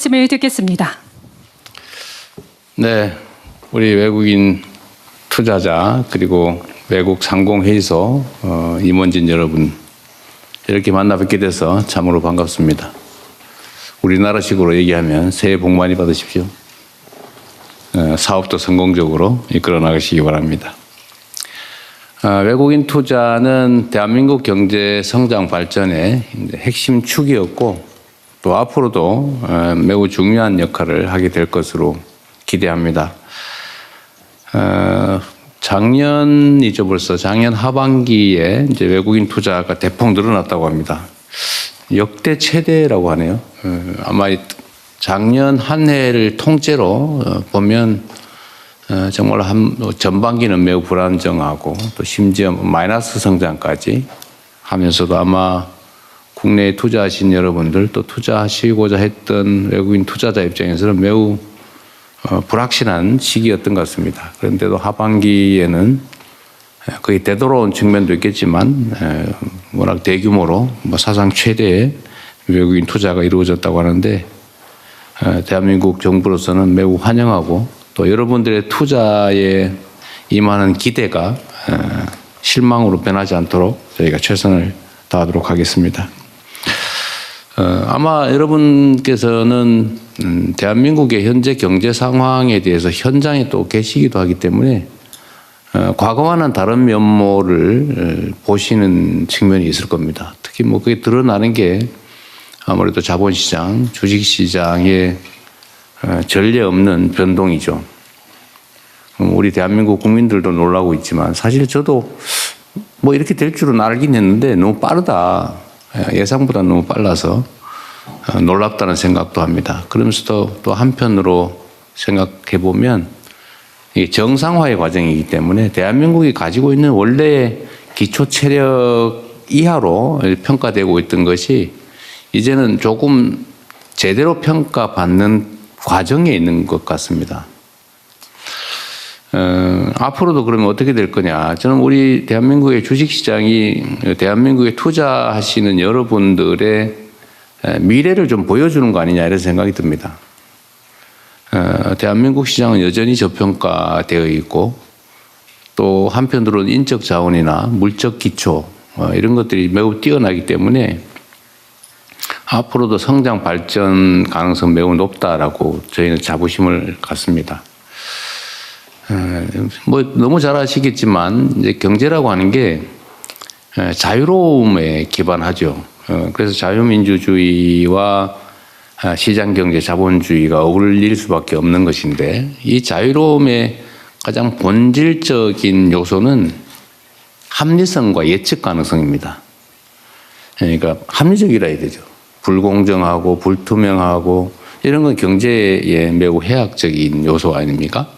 말씀을 듣겠습니다. 네, 우리 외국인 투자자 그리고 외국 상공회의소 임원진 여러분 이렇게 만나 뵙게 돼서 참으로 반갑습니다. 우리나라식으로 얘기하면 새해 복 많이 받으십시오. 사업도 성공적으로 이끌어 나가시기 바랍니다. 외국인 투자는 대한민국 경제 성장 발전의 핵심 축이었고 또 앞으로도 매우 중요한 역할을 하게 될 것으로 기대합니다. 작년이죠, 벌써 작년 하반기에 이제 외국인 투자가 대폭 늘어났다고 합니다. 역대 최대라고 하네요. 아마 작년 한 해를 통째로 보면 정말 전반기는 매우 불안정하고 또 심지어 마이너스 성장까지 하면서도 아마 국내에 투자하신 여러분들 또 투자하시고자 했던 외국인 투자자 입장에서는 매우 불확실한 시기였던 것 같습니다. 그런데도 하반기에는 거의 되돌아온 측면도 있겠지만 워낙 대규모로 사상 최대의 외국인 투자가 이루어졌다고 하는데 대한민국 정부로서는 매우 환영하고 또 여러분들의 투자에 임하는 기대가 실망으로 변하지 않도록 저희가 최선을 다하도록 하겠습니다. 아마 여러분께서는 대한민국의 현재 경제 상황에 대해서 현장에 또 계시기도 하기 때문에 과거와는 다른 면모를 보시는 측면이 있을 겁니다. 특히 그게 드러나는 게 아무래도 자본시장, 주식시장의 전례 없는 변동이죠. 우리 대한민국 국민들도 놀라고 있지만 사실 저도 이렇게 될 줄은 알긴 했는데 너무 빠르다. 예상보다 너무 빨라서 놀랍다는 생각도 합니다. 그러면서도 또 한편으로 생각해 보면 이게 정상화의 과정이기 때문에 대한민국이 가지고 있는 원래의 기초 체력 이하로 평가되고 있던 것이 이제는 조금 제대로 평가받는 과정에 있는 것 같습니다. 앞으로도 그러면 어떻게 될 거냐. 저는 우리 대한민국의 주식시장이 대한민국에 투자하시는 여러분들의 미래를 좀 보여주는 거 아니냐 이런 생각이 듭니다. 대한민국 시장은 여전히 저평가되어 있고 또 한편으로는 인적 자원이나 물적 기초 이런 것들이 매우 뛰어나기 때문에 앞으로도 성장 발전 가능성 매우 높다라고 저희는 자부심을 갖습니다. 너무 잘 아시겠지만 이제 경제라고 하는 게 자유로움에 기반하죠. 그래서 자유민주주의와 시장경제, 자본주의가 어울릴 수밖에 없는 것인데 이 자유로움의 가장 본질적인 요소는 합리성과 예측 가능성입니다. 그러니까 합리적이라 해야 되죠. 불공정하고 불투명하고 이런 건 경제에 매우 해악적인 요소 아닙니까?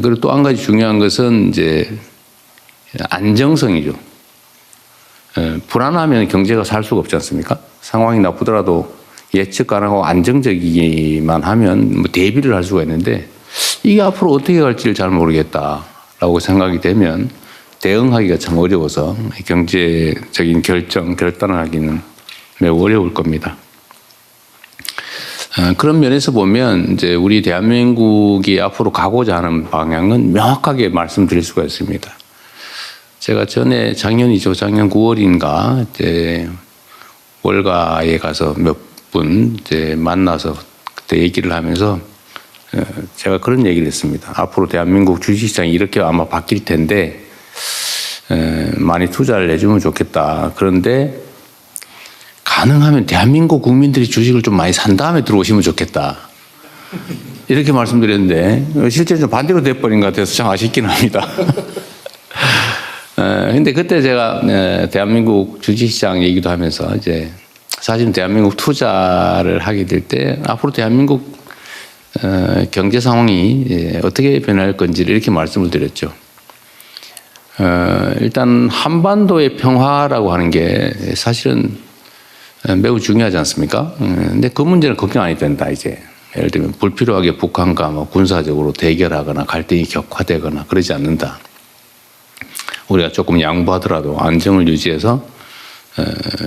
그리고 또 한 가지 중요한 것은 이제 안정성이죠. 불안하면 경제가 살 수가 없지 않습니까? 상황이 나쁘더라도 예측 가능하고 안정적이기만 하면 대비를 할 수가 있는데 이게 앞으로 어떻게 갈지를 잘 모르겠다라고 생각이 되면 대응하기가 참 어려워서 경제적인 결단을 하기는 매우 어려울 겁니다. 그런 면에서 보면 이제 우리 대한민국이 앞으로 가고자 하는 방향은 명확하게 말씀드릴 수가 있습니다. 제가 전에 작년 9월인가 이제 월가에 가서 몇 분 이제 만나서 그때 얘기를 하면서 제가 그런 얘기를 했습니다. 앞으로 대한민국 주식시장이 이렇게 아마 바뀔 텐데 많이 투자를 해주면 좋겠다. 그런데 가능하면 대한민국 국민들이 주식을 좀 많이 산 다음에 들어오시면 좋겠다. 이렇게 말씀드렸는데 실제 좀 반대로 돼버린 것 같아서 참 아쉽긴 합니다. 근데 그때 제가 대한민국 주식시장 얘기도 하면서 이제 사실은 대한민국 투자를 하게 될 때 앞으로 대한민국 경제 상황이 어떻게 변할 건지를 이렇게 말씀을 드렸죠. 일단 한반도의 평화라고 하는 게 사실은 매우 중요하지 않습니까? 근데 그 문제는 걱정 안 해도 된다, 이제. 예를 들면 불필요하게 북한과 군사적으로 대결하거나 갈등이 격화되거나 그러지 않는다. 우리가 조금 양보하더라도 안정을 유지해서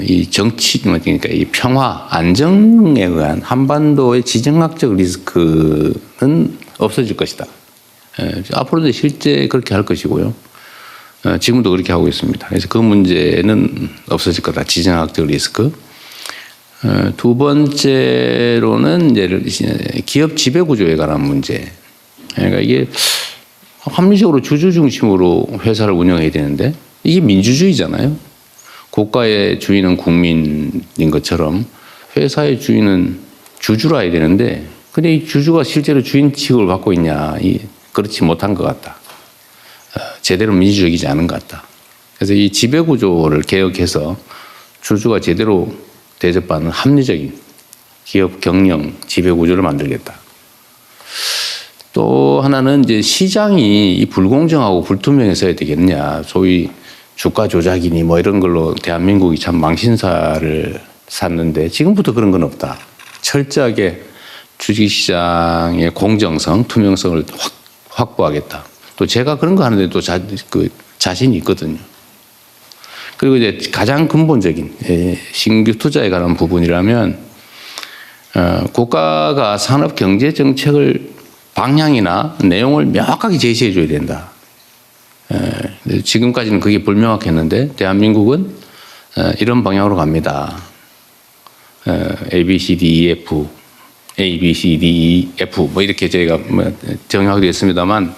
이 정치, 그러니까 이 평화, 안정에 의한 한반도의 지정학적 리스크는 없어질 것이다. 앞으로도 실제 그렇게 할 것이고요. 지금도 그렇게 하고 있습니다. 그래서 그 문제는 없어질 거다. 지정학적 리스크. 두 번째로는 이제 기업 지배 구조에 관한 문제. 그러니까 이게 합리적으로 주주 중심으로 회사를 운영해야 되는데 이게 민주주의잖아요. 국가의 주인은 국민인 것처럼 회사의 주인은 주주라 해야 되는데 근데 이 주주가 실제로 주인 취급을 받고 있냐. 그렇지 못한 것 같다. 제대로 민주적이지 않은 것 같다. 그래서 이 지배 구조를 개혁해서 주주가 제대로 대접받는 합리적인 기업 경영 지배 구조를 만들겠다. 또 하나는 이제 시장이 불공정하고 불투명해서야 되겠냐. 소위 주가 조작이니 뭐 이런 걸로 대한민국이 참 망신사를 샀는데 지금부터 그런 건 없다. 철저하게 주식시장의 공정성, 투명성을 확보하겠다. 또 제가 그런 거 하는데 또 자신이 있거든요. 그리고 이제 가장 근본적인 신규 투자에 관한 부분이라면 국가가 산업 경제 정책을 방향이나 내용을 명확하게 제시해 줘야 된다. 지금까지는 그게 불명확했는데 대한민국은 이런 방향으로 갑니다. A, B, C, D, E, F, A, B, C, D, E, F 뭐 이렇게 저희가 정의하게 됐습니다만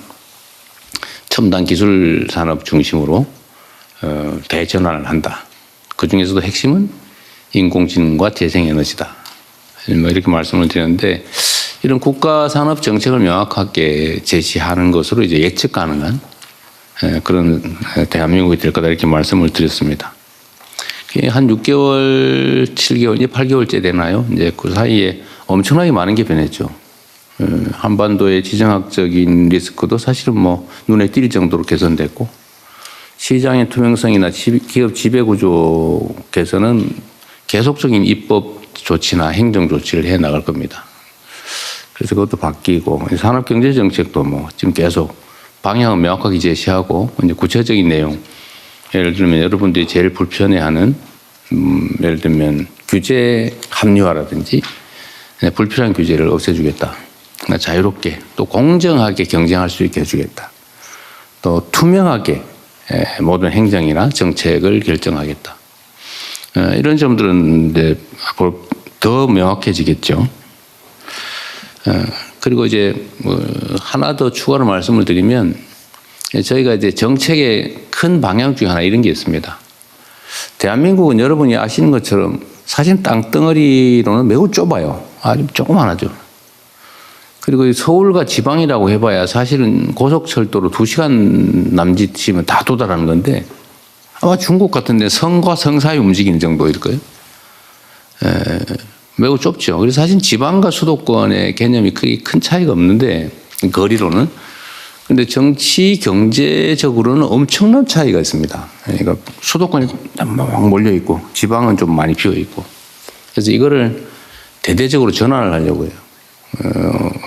첨단 기술 산업 중심으로 대전환을 한다. 그 중에서도 핵심은 인공지능과 재생에너지다. 뭐 이렇게 말씀을 드렸는데 이런 국가 산업 정책을 명확하게 제시하는 것으로 이제 예측 가능한 그런 대한민국이 될 거다 이렇게 말씀을 드렸습니다. 한 6개월, 7개월, 이제 8개월째 되나요? 이제 그 사이에 엄청나게 많은 게 변했죠. 한반도의 지정학적인 리스크도 사실은 뭐 눈에 띌 정도로 개선됐고 시장의 투명성이나 기업 지배 구조 개선은 계속적인 입법 조치나 행정 조치를 해 나갈 겁니다. 그래서 그것도 바뀌고 산업경제정책도 뭐 지금 계속 방향을 명확하게 제시하고 이제 구체적인 내용 예를 들면 여러분들이 제일 불편해하는 예를 들면 규제 합리화라든지 불필요한 규제를 없애주겠다. 자유롭게 또 공정하게 경쟁할 수 있게 해주겠다. 또 투명하게 모든 행정이나 정책을 결정하겠다. 이런 점들은 이제 앞으로 더 명확해지겠죠. 그리고 이제 뭐 하나 더 추가로 말씀을 드리면 저희가 이제 정책의 큰 방향 중에 하나 이런 게 있습니다. 대한민국은 여러분이 아시는 것처럼 사실 땅덩어리로는 매우 좁아요. 아주 조그만하죠. 그리고 서울과 지방이라고 해봐야 사실은 고속철도로 2시간 남짓이면 다 도달하는 건데 아마 중국 같은 데 성과 성 사이 움직이는 정도일 거예요. 매우 좁죠. 그래서 사실 지방과 수도권의 개념이 크게 큰 차이가 없는데 거리로는. 근데 정치 경제적으로는 엄청난 차이가 있습니다. 그러니까 수도권이 막 몰려 있고 지방은 좀 많이 비어 있고. 그래서 이거를 대대적으로 전환을 하려고 해요.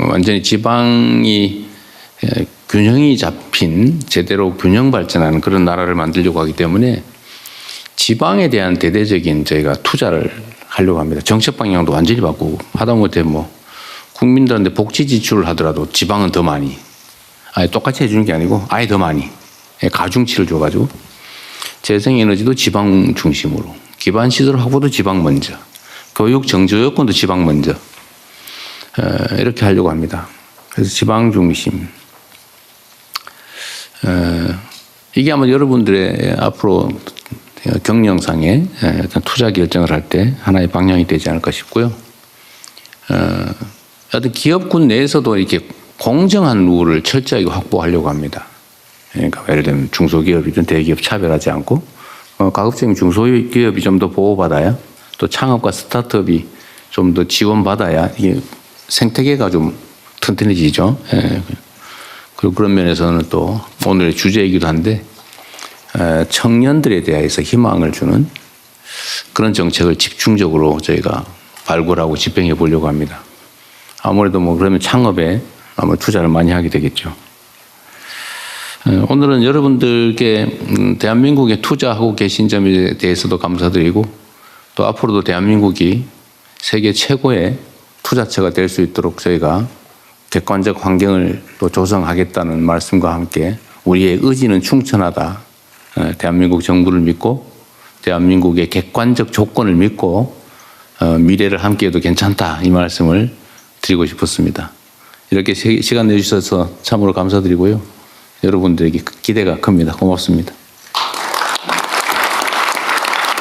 완전히 지방이 균형이 잡힌 제대로 균형 발전하는 그런 나라를 만들려고 하기 때문에 지방에 대한 대대적인 저희가 투자를 하려고 합니다. 정책 방향도 완전히 바꾸고 하다못해 뭐 국민들한테 복지 지출을 하더라도 지방은 더 많이 아예 똑같이 해주는 게 아니고 아예 더 많이 가중치를 줘가지고 재생에너지도 지방 중심으로 기반시설 확보도 지방 먼저 교육 정조여건도 지방 먼저 이렇게 하려고 합니다. 그래서 지방 중심 이게 아마 여러분들의 앞으로 경영상에 어떤 투자 결정을 할 때 하나의 방향이 되지 않을까 싶고요. 어떤 기업군 내에서도 이렇게 공정한 룰을 철저하게 확보하려고 합니다. 그러니까 예를 들면 중소기업이든 대기업 차별하지 않고 가급적이면 중소기업이 좀 더 보호받아야 또 창업과 스타트업이 좀 더 지원받아야 이게 생태계가 좀 튼튼해지죠. 그리고 그런 면에서는 또 오늘의 주제이기도 한데 청년들에 대해서 희망을 주는 그런 정책을 집중적으로 저희가 발굴하고 집행해 보려고 합니다. 아무래도 뭐 그러면 창업에 아마 투자를 많이 하게 되겠죠. 오늘은 여러분들께 대한민국에 투자하고 계신 점에 대해서도 감사드리고 또 앞으로도 대한민국이 세계 최고의 투자처가 될 수 있도록 저희가 객관적 환경을 또 조성하겠다는 말씀과 함께 우리의 의지는 충천하다. 대한민국 정부를 믿고 대한민국의 객관적 조건을 믿고 미래를 함께해도 괜찮다. 이 말씀을 드리고 싶었습니다. 이렇게 시간 내주셔서 참으로 감사드리고요. 여러분들에게 기대가 큽니다. 고맙습니다.